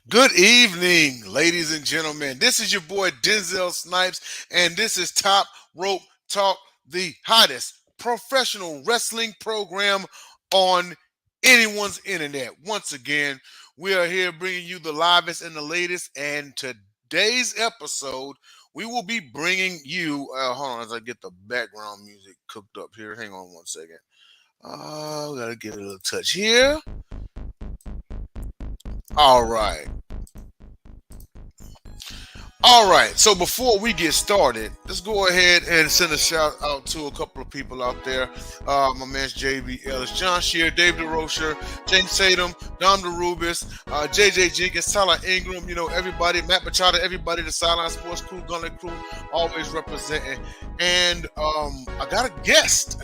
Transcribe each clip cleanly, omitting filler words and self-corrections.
Good evening, ladies and gentlemen. This is your boy Denzel Snipes, and this is Top Rope Talk, the hottest professional wrestling program on anyone's internet. Once again, we are here bringing you the livest and the latest. And today's episode, we will be bringing you. Hold on, as I get the background music cooked up here. Hang on one second. We gotta give it a little touch here. All right. All right, so before we get started, let's go ahead and send a shout out to a couple of people out there. My man's JB Ellis, John Shear, David DeRocher, James Tatum, Dom DeRubis, JJ Jenkins, Tyler Ingram, everybody, Matt Machado, everybody, the Sideline Sports Crew, Gunner Crew, always representing. And I got a guest.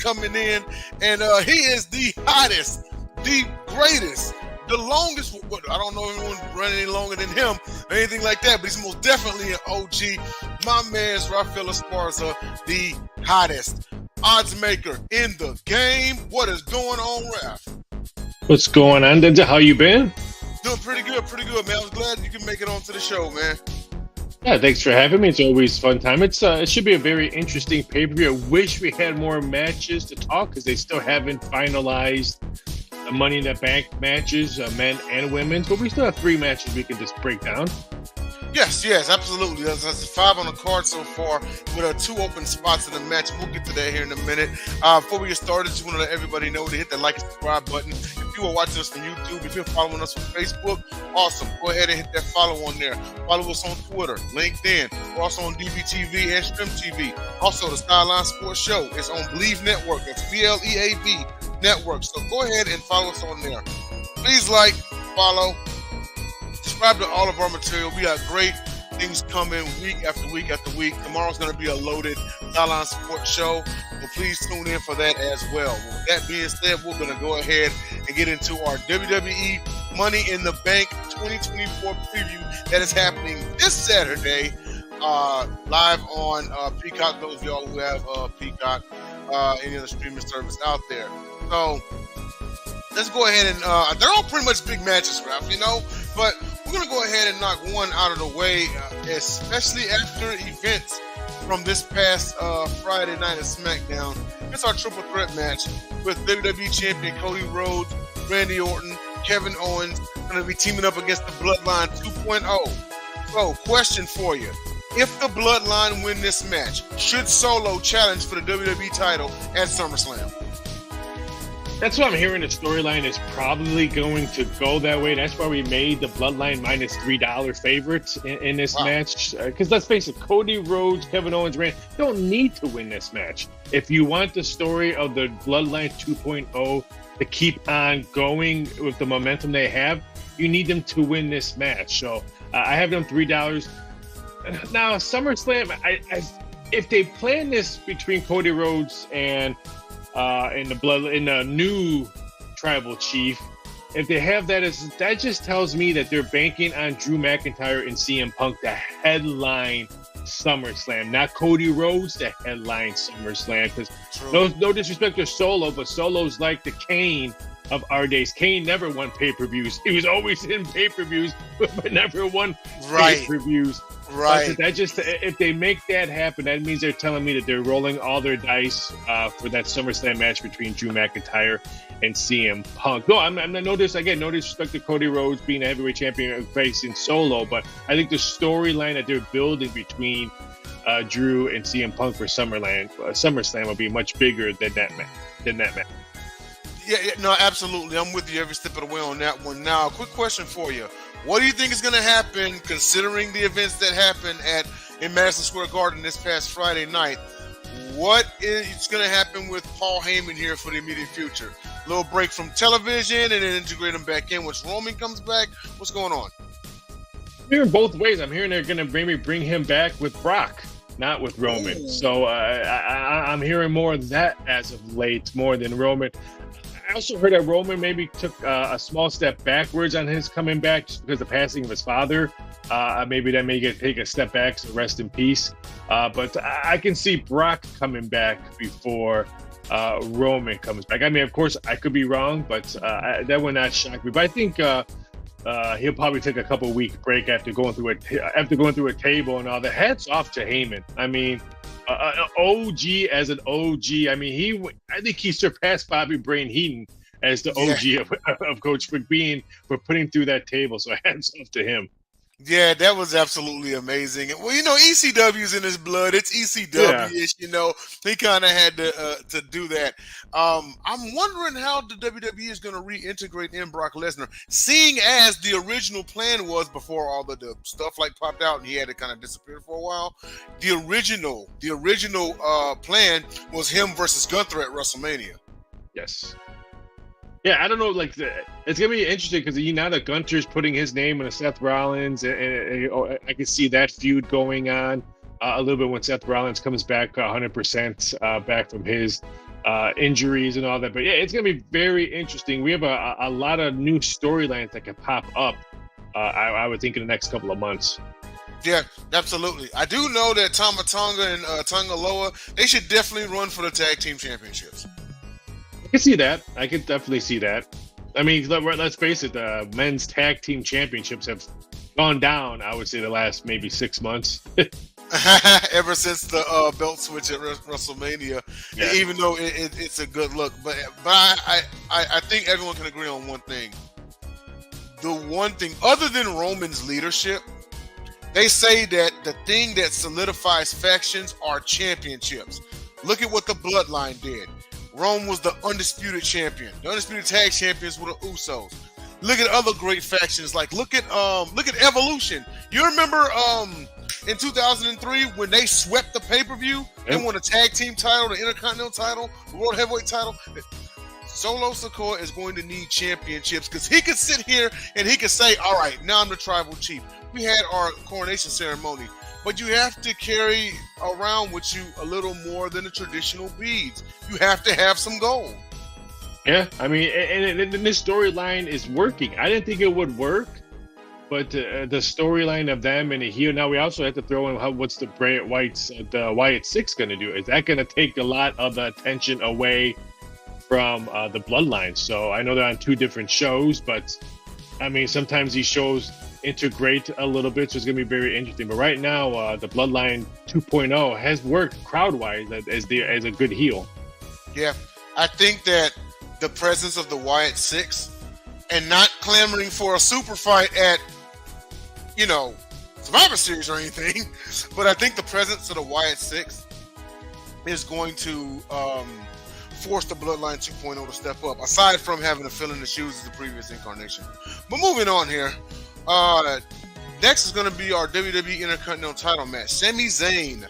Coming in, and he is the hottest, the greatest, the longest. I don't know if anyone's running any longer than him or anything like that, but he's most definitely an OG. My man's Raphael, the hottest odds maker in the game. What is going on, Raph? What's going on, Denzel? How you been? Doing pretty good, man. I was glad you could make it onto the show, man. Yeah, thanks for having me. It's always a fun time. It should be a very interesting pay-per-view. I wish we had more matches to talk because they still haven't finalized the Money in the Bank matches, men and women's, but we still have 3 matches we can just break down. Yes, absolutely. That's 5 on the card so far with 2 open spots in the match. We'll get to that here in a minute. Before we get started, just want to let everybody know to hit that like and subscribe button. If you are watching us from YouTube, if you're following us on Facebook, awesome. Go ahead and hit that follow on there. Follow us on Twitter, LinkedIn. We're also on DBTV and Stream TV. Also, the Sideline Sports Show is on Believe Network. That's BLEAV Network. So go ahead and follow us on there. Please like, follow, subscribe to all of our material. We got great things coming week after week after week. Tomorrow's going to be a loaded Sideline Sports Show, so please tune in for that as well. With that being said, we're going to go ahead and get into our WWE Money in the Bank 2024 preview that is happening this Saturday, live on Peacock. Those of y'all who have Peacock, any other streaming service out there. So let's go ahead and they're all pretty much big matches, Ralph, but we're going to go ahead and knock one out of the way, especially after events from this past Friday night at SmackDown. It's our triple threat match with WWE Champion Cody Rhodes, Randy Orton, Kevin Owens, going to be teaming up against the Bloodline 2.0. So, question for you. If the Bloodline win this match, should Solo challenge for the WWE title at SummerSlam? That's what I'm hearing. The storyline is probably going to go that way. That's why we made the Bloodline minus $3 favorites in this match. Because let's face it, Cody Rhodes, Kevin Owens, Randy don't need to win this match. If you want the story of the Bloodline 2.0 to keep on going with the momentum they have, you need them to win this match. So I have them $3. Now, SummerSlam, if they plan this between Cody Rhodes and the new tribal chief, if they have that just tells me that they're banking on Drew McIntyre and CM Punk to headline SummerSlam, not Cody Rhodes to headline SummerSlam. Because no disrespect to Solo, but Solo's like the Kane of our days. Kane never won pay-per-views. He was always in pay-per-views, but never won pay-per-views. Right. That just, if they make that happen, that means they're telling me that they're rolling all their dice for that SummerSlam match between Drew McIntyre and CM Punk. No, I'm no disrespect to Cody Rhodes being a heavyweight champion facing Solo, but I think the storyline that they're building between Drew and CM Punk for SummerSlam will be much bigger than that match. Yeah, no, absolutely. I'm with you every step of the way on that one. Now, quick question for you. What do you think is going to happen considering the events that happened in Madison Square Garden this past Friday night? What is going to happen with Paul Heyman here for the immediate future? A little break from television and then integrate him back in once Roman comes back? What's going on? I'm hearing both ways. I'm hearing they're going to maybe bring him back with Brock, not with Roman. Ooh. So I'm hearing more of that as of late, more than Roman. I also heard that Roman maybe took a small step backwards on his coming back just because of the passing of his father. Maybe that may take a step back, so rest in peace. But I can see Brock coming back before Roman comes back. I mean, of course, I could be wrong, but that would not shock me. But I think He'll probably take a couple week break after going through a table and all that. Hats off to Heyman. I mean, OG as an OG. I mean, I think he surpassed Bobby Brain Heenan as the OG of Coach for putting through that table. So hats off to him. Yeah, that was absolutely amazing. Well, ECW's in his blood. It's ECW-ish, He kind of had to do that. I'm wondering how the WWE is going to reintegrate in Brock Lesnar, seeing as the original plan was before all the stuff popped out and he had to kind of disappear for a while. The original plan was him versus Gunther at WrestleMania. Yes. Yeah, I don't know. It's gonna be interesting because now that Gunter's putting his name on a Seth Rollins, and I can see that feud going on a little bit when Seth Rollins comes back 100% back from his injuries and all that. But yeah, it's gonna be very interesting. We have a lot of new storylines that can pop up. I would think in the next couple of months. Yeah, absolutely. I do know that Tama Tonga and Tonga Loa, they should definitely run for the tag team championships. I can see that. I could definitely see that. I mean, let's face it, the men's tag team championships have gone down, I would say, the last maybe 6 months. Ever since the belt switch at WrestleMania, even though it's a good look. But I think everyone can agree on one thing. The one thing, other than Roman's leadership, they say that the thing that solidifies factions are championships. Look at what the Bloodline did. Rome was the undisputed champion. The undisputed tag champions were the Usos. Look at other great factions. Look at Evolution. You remember in 2003 when they swept the pay-per-view and won a tag team title, the Intercontinental title, the World Heavyweight title? Solo Sikoa is going to need championships because he could sit here and he could say, all right, now I'm the tribal chief. We had our coronation ceremony. But you have to carry around with you a little more than the traditional beads. You have to have some gold. Yeah, I mean, and this storyline is working. I didn't think it would work, but the storyline of them and a heel. Now we also have to throw in what's the Wyatt Six going to do? Is that going to take a lot of the attention away from the Bloodline? So I know they're on two different shows, but I mean, sometimes these shows integrate a little bit, so it's going to be very interesting. But right now, the Bloodline 2.0 has worked crowd-wise as a good heel. Yeah, I think that the presence of the Wyatt Six and not clamoring for a super fight at, Survivor Series or anything, but I think the presence of the Wyatt Six is going to force the Bloodline 2.0 to step up, aside from having to fill in the shoes of the previous incarnation. But moving on here, next is going to be our WWE Intercontinental title match. Sami Zayn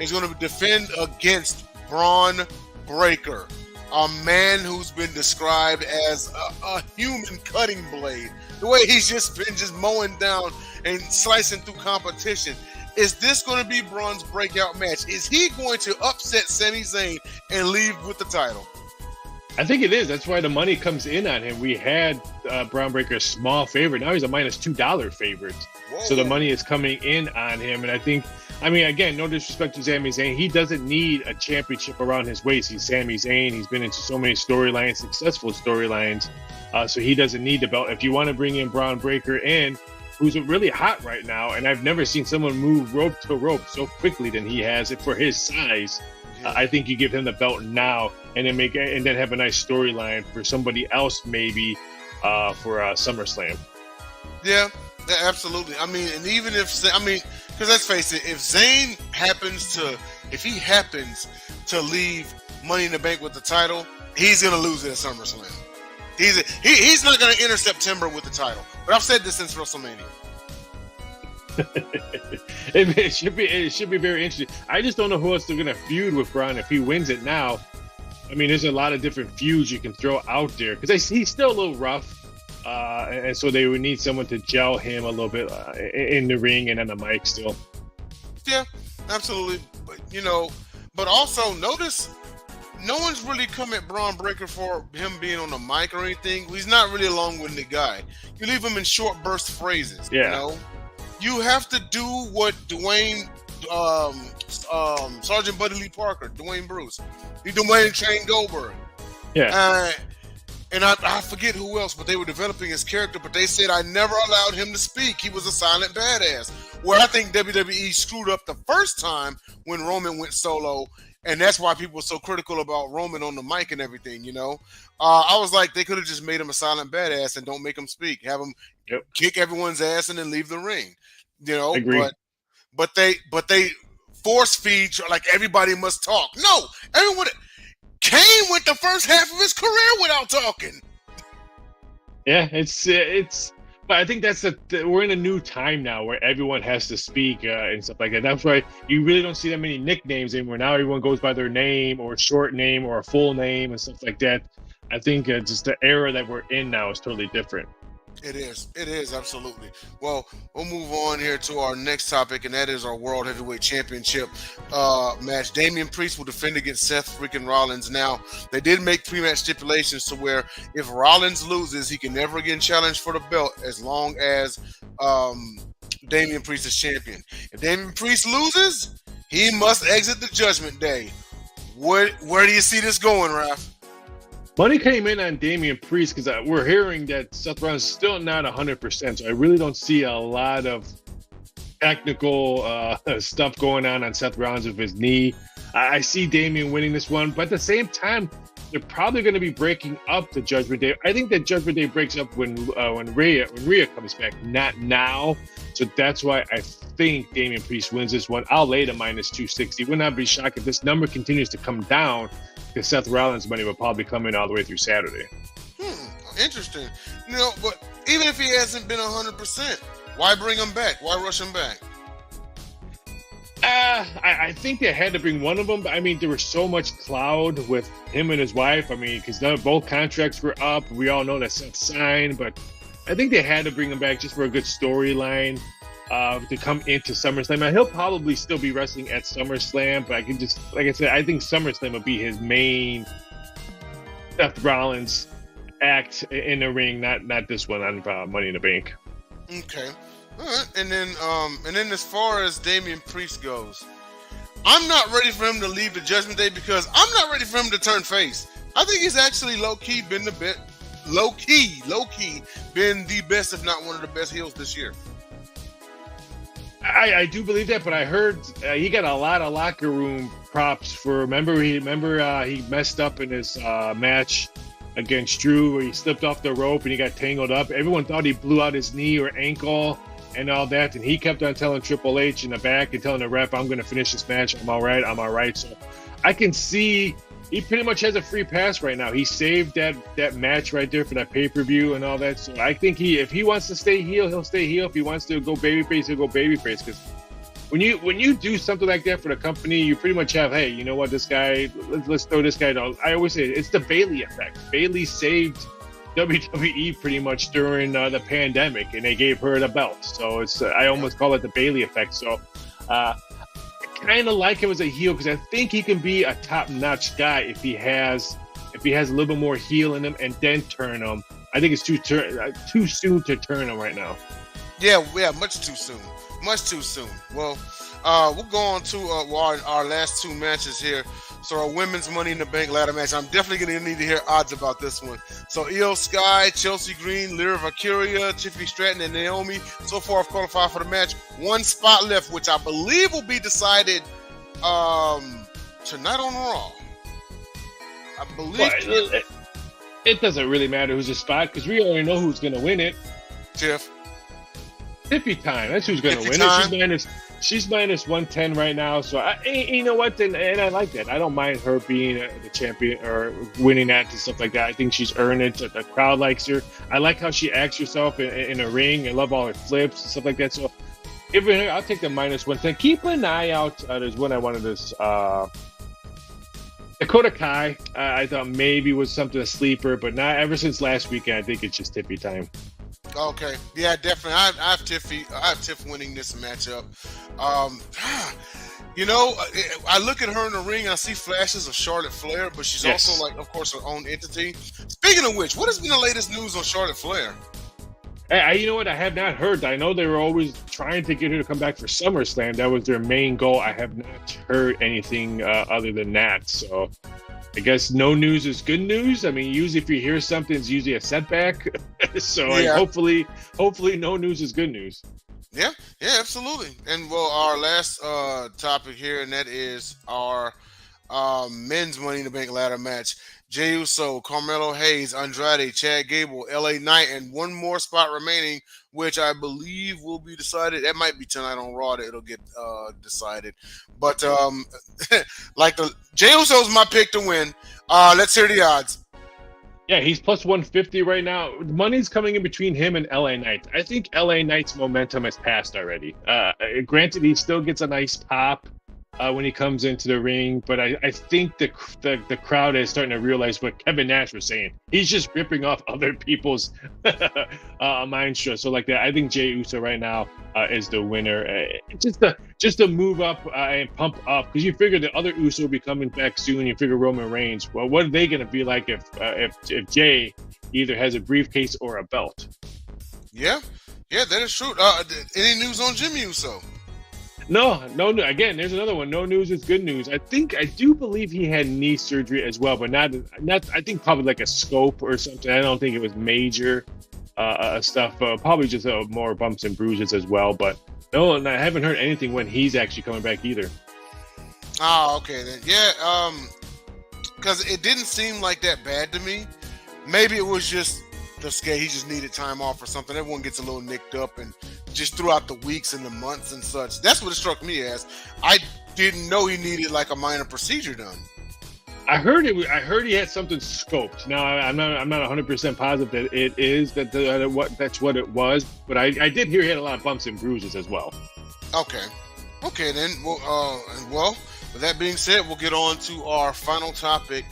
is going to defend against Braun Breaker, a man who's been described as a human cutting blade. The way he's just been mowing down and slicing through competition. Is this going to be Braun's breakout match? Is he going to upset Sami Zayn and leave with the title? I think it is. That's why the money comes in on him. We had Braun Breaker a small favorite. Now he's a -$2 favorite. Whoa. So the money is coming in on him. And I think, again, no disrespect to Sami Zayn. He doesn't need a championship around his waist. He's Sami Zayn. He's been into so many storylines, successful storylines. So he doesn't need the belt. If you want to bring in Braun Breaker in, who's really hot right now, and I've never seen someone move rope to rope so quickly than he has it for his size. I think you give him the belt now, and then have a nice storyline for somebody else maybe for SummerSlam. Yeah, absolutely. And even if because let's face it, if Zayn happens to leave Money in the Bank with the title, he's gonna lose it at SummerSlam. He's not gonna enter September with the title. But I've said this since WrestleMania. It should be very interesting. I just don't know who else they're gonna feud with Braun if he wins it now. There's a lot of different feuds you can throw out there because he's still a little rough, and so they would need someone to gel him a little bit in the ring and on the mic still. Yeah, absolutely. But also notice no one's really come at Braun Breaker for him being on the mic or anything. He's not really a long-winded guy. You leave him in short burst phrases. Yeah. You have to do what Dwayne, Sergeant Buddy Lee Parker, Dwayne Bruce, Dwayne Train Goldberg. Yeah. and I forget who else, but they were developing his character. But they said I never allowed him to speak. He was a silent badass. Where I think WWE screwed up the first time when Roman went solo, and that's why people were so critical about Roman on the mic and everything. I was like, they could have just made him a silent badass and don't make him speak. Have him kick everyone's ass and then leave the ring. Agree. But they force feed like everybody must talk. No, everyone. Kane went the first half of his career without talking. Yeah, it's. But I think we're in a new time now where everyone has to speak and stuff like that. That's why you really don't see that many nicknames anymore. Now everyone goes by their name or a short name or a full name and stuff like that. I think just the era that we're in now is totally different. It is absolutely. Well, we'll move on here to our next topic, and that is our World Heavyweight Championship match. Damian Priest will defend against Seth freaking Rollins. Now, they did make pre-match stipulations to where if Rollins loses, he can never again challenge for the belt as long as Damian Priest is champion. If Damian Priest loses, he must exit the Judgment Day. Where do you see this going, Raph? Money came in on Damian Priest because we're hearing that Seth Rollins is still not 100%. So I really don't see a lot of technical stuff going on Seth Rollins with his knee. I see Damian winning this one, but at the same time, they're probably going to be breaking up the Judgment Day. I think that Judgment Day breaks up when Rhea comes back, not now. So that's why I think Damian Priest wins this one. I'll lay the -260. Would not be shocked if this number continues to come down, because Seth Rollins' money will probably come in all the way through Saturday. Interesting. But even if he hasn't been 100%, why bring him back? Why rush him back? I think they had to bring one of them. I mean, there was so much cloud with him and his wife. I mean, because both contracts were up. We all know that Seth signed, but I think they had to bring him back just for a good storyline to come into SummerSlam. Now, he'll probably still be wrestling at SummerSlam, but I can just, like I said, I think SummerSlam will be his main Seth Rollins act in the ring, not this one on Money in the Bank. Okay. All right. And then as far as Damian Priest goes, I'm not ready for him to leave the Judgment Day because I'm not ready for him to turn face. I think he's actually low-key been the best, low-key been the best, if not one of the best heels this year. I do believe that, but I heard he got a lot of locker room props for. Remember he messed up in his match against Drew where he slipped off the rope and he got tangled up. Everyone thought he blew out his knee or ankle and all that, and he kept on telling Triple H in the back and telling the ref, "I'm going to finish this match. I'm all right." So I can see he pretty much has a free pass right now. He saved that match right there for that pay-per-view and all that. So I think if he wants to stay heel, he'll stay heel. If he wants to go babyface, he'll go babyface. Because when you do something like that for the company, you pretty much have, hey, you know what, this guy, let's throw this guy down. I always say it's the Bayley effect. Bayley saved WWE pretty much during the pandemic, and they gave her the belt. So it's I almost call it the Bayley effect. So kind of like him as a heel because I think he can be a top-notch guy if he has a little bit more heel in him and then turn him. I think it's too soon to turn him right now. Yeah, much too soon. Well, we'll go on to our last two matches here. So our women's Money in the Bank ladder match. I'm definitely going to need to hear odds about this one. So Io Sky, Chelsea Green, Lyra Valkyria, Tiffany Stratton, and Naomi so far have qualified for the match. One spot left, which I believe will be decided tonight on Raw. I believe. Well, it doesn't really matter who's the spot because we already know who's going to win it. Tiffy time. That's who's going to win it. She's minus 110 right now. So you know what? And I like that. I don't mind her being the champion or winning that and stuff like that. I think she's earned it. The crowd likes her. I like how she acts herself in a ring. I love all her flips and stuff like that. So I'll take the minus 110. Keep an eye out. There's one I wanted this. Dakota Kai, I thought maybe was something a sleeper, but not ever since last weekend. I think it's just Tiffy time. Okay, yeah, definitely. I have Tiff winning this matchup. I look at her in the ring and I see flashes of Charlotte Flair, but she's also, like, of course, her own entity. Speaking of which, what has been the latest news on Charlotte Flair? You know what? I have not heard. I know they were always trying to get her to come back for SummerSlam. That was their main goal. I have not heard anything other than that. So I guess no news is good news. I mean, usually if you hear something, it's usually a setback. So like, Yeah. hopefully no news is good news. Yeah, yeah, absolutely. And well, our last topic here, and that is our men's Money in the Bank ladder match. Jey Uso, Carmelo Hayes, Andrade, Chad Gable, LA Knight, and one more spot remaining, which I believe will be decided. That might be tonight on Raw that it'll get decided. But like the Jey Uso's my pick to win. Let's hear the odds. Yeah, he's plus 150 right now. Money's coming in between him and LA Knight. I think LA Knight's momentum has passed already. Granted, he still gets a nice pop when he comes into the ring, but I think the crowd is starting to realize what Kevin Nash was saying. He's just ripping off other people's mind show. So like that, I think Jey Uso right now is the winner. Just to move up and pump up, because you figure the other Uso will be coming back soon. You figure Roman Reigns. Well, what are they going to be like if Jey either has a briefcase or a belt? Yeah, that is true. Any news on Jimmy Uso? No. Again, there's another one. No news is good news. I do believe he had knee surgery as well, but not. I think probably like a scope or something. I don't think it was major stuff. Probably just more bumps and bruises as well. But no, and I haven't heard anything when he's actually coming back either. Oh, okay then. Yeah, because it didn't seem like that bad to me. Maybe it was just the skate. He just needed time off or something. Everyone gets a little nicked up and just throughout the weeks and the months and such. That's what it struck me as. I didn't know he needed like a minor procedure done. I heard he had something scoped. Now I'm not 100% positive that it is that's what it was, but I did hear he had a lot of bumps and bruises as well. Okay then. Well, with that being said, we'll get on to our final topic,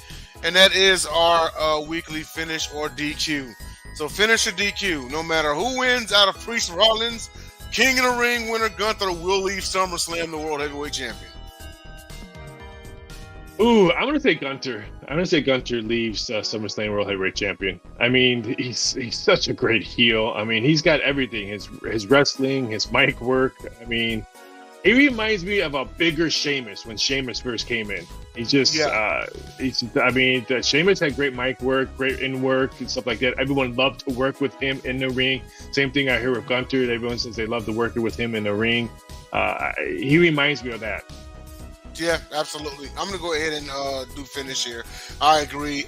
and that is our weekly finish or DQ. So finish or DQ, no matter who wins out of Priest Rollins, King of the Ring winner Gunther will leave SummerSlam the World Heavyweight Champion. Ooh, I'm gonna say Gunther. I'm gonna say Gunther leaves SummerSlam World Heavyweight Champion. I mean, he's such a great heel. I mean, he's got everything: his wrestling, his mic work. I mean, he reminds me of a bigger Sheamus when Sheamus first came in. He's just, Sheamus had great mic work, great in work and stuff like that. Everyone loved to work with him in the ring. Same thing I hear with Gunther. Everyone says they love to work with him in the ring. He reminds me of that. Yeah, absolutely. I'm going to go ahead and do finish here. I agree.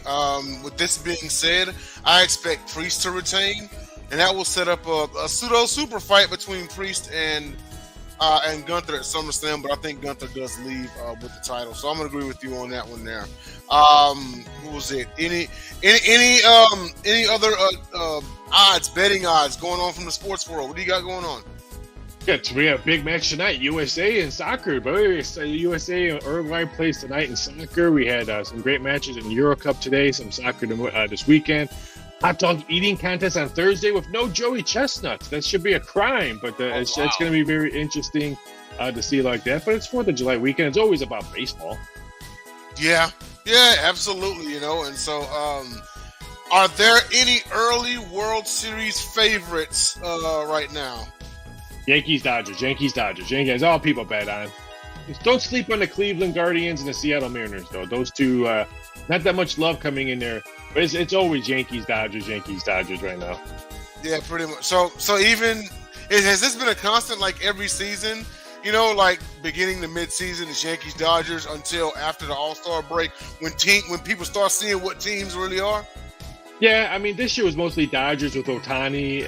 With this being said, I expect Priest to retain, and that will set up a pseudo super fight between Priest and Gunther at SummerSlam, but I think Gunther does leave with the title. So I'm going to agree with you on that one there. What was it? Any other betting odds going on from the sports world? What do you got going on? Yeah, we have a big match tonight. USA and soccer. But USA and Uruguay plays tonight in soccer. We had some great matches in Euro Cup today, some soccer this weekend. Hot dog eating contest on Thursday with no Joey Chestnuts. That should be a crime, but it's going to be very interesting to see like that. But it's 4th of July weekend. It's always about baseball. Yeah, absolutely. And so are there any early World Series favorites right now? Yankees, Dodgers. Yankees, all people bet on. Don't sleep on the Cleveland Guardians and the Seattle Mariners, though. Those two, not that much love coming in there. But it's always Yankees, Dodgers right now. Yeah, pretty much. So even has this been a constant like every season? Like beginning to mid-season, it's Yankees, Dodgers until after the All-Star break when people start seeing what teams really are. Yeah, I mean, this year was mostly Dodgers with Ohtani,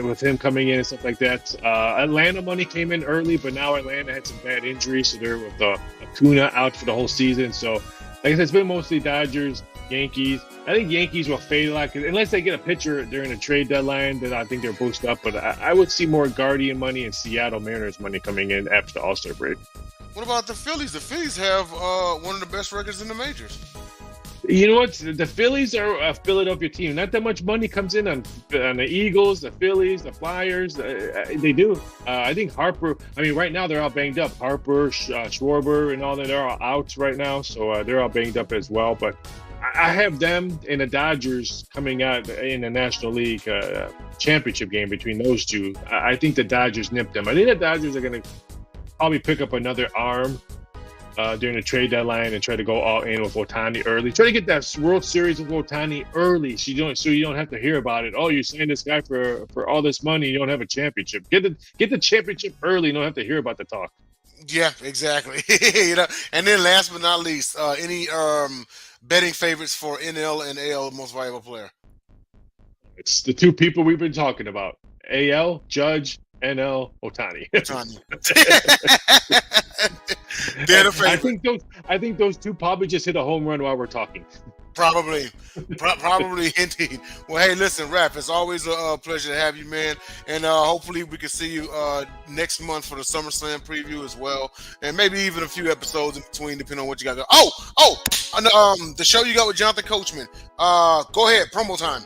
with him coming in and stuff like that. Atlanta money came in early, but now Atlanta had some bad injuries, so they're with Acuna out for the whole season. So, like I said, it's been mostly Dodgers, Yankees. I think Yankees will fade a lot, unless they get a pitcher during the trade deadline, then I think they're boosted up. But I would see more Guardian money and Seattle Mariners money coming in after the All-Star break. What about the Phillies? The Phillies have one of the best records in the majors. You know what? The Phillies are a Philadelphia team. Not that much money comes in on the Eagles, the Phillies, the Flyers. They do. I think Harper. I mean, right now they're all banged up. Harper, Schwarber, and all that. They're all out right now, so they're all banged up as well. But I have them and the Dodgers coming out in the National League championship game between those two. I think the Dodgers nip them. I think the Dodgers are going to probably pick up another arm during the trade deadline and try to go all in with Otani early. Try to get that World Series with Otani early, so you don't have to hear about it. Oh, you signed this guy for all this money, you don't have a championship. Get the championship early. You don't have to hear about the talk. Yeah, exactly. And then last but not least, any betting favorites for NL and AL most valuable player? It's the two people we've been talking about: AL Judge, NL Otani. They're the favorite. I think those two probably just hit a home run while we're talking. Probably indeed. Well, hey, listen, Raph, it's always a pleasure to have you, man. And hopefully we can see you next month for the SummerSlam preview as well, and maybe even a few episodes in between, depending on what you got going. The show you got with Jonathan Coachman. Go ahead, promo time.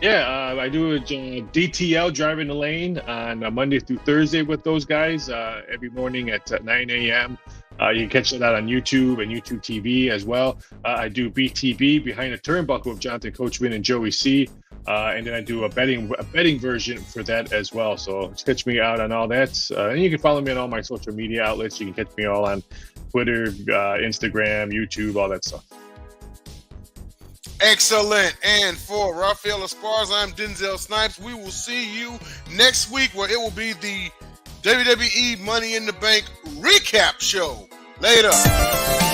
Yeah, I do a DTL, Driving the Lane, on Monday through Thursday with those guys every morning at 9 a.m. You can catch that out on YouTube and YouTube TV as well. I do BTB, Behind the Turnbuckle, with Jonathan Coachman and Joey C. And then I do a betting version for that as well. So just catch me out on all that. And you can follow me on all my social media outlets. You can catch me all on Twitter, Instagram, YouTube, all that stuff. Excellent. And for Raphael Esparza, I'm Denzel Snipes. We will see you next week, where it will be the WWE Money in the Bank recap show. Later.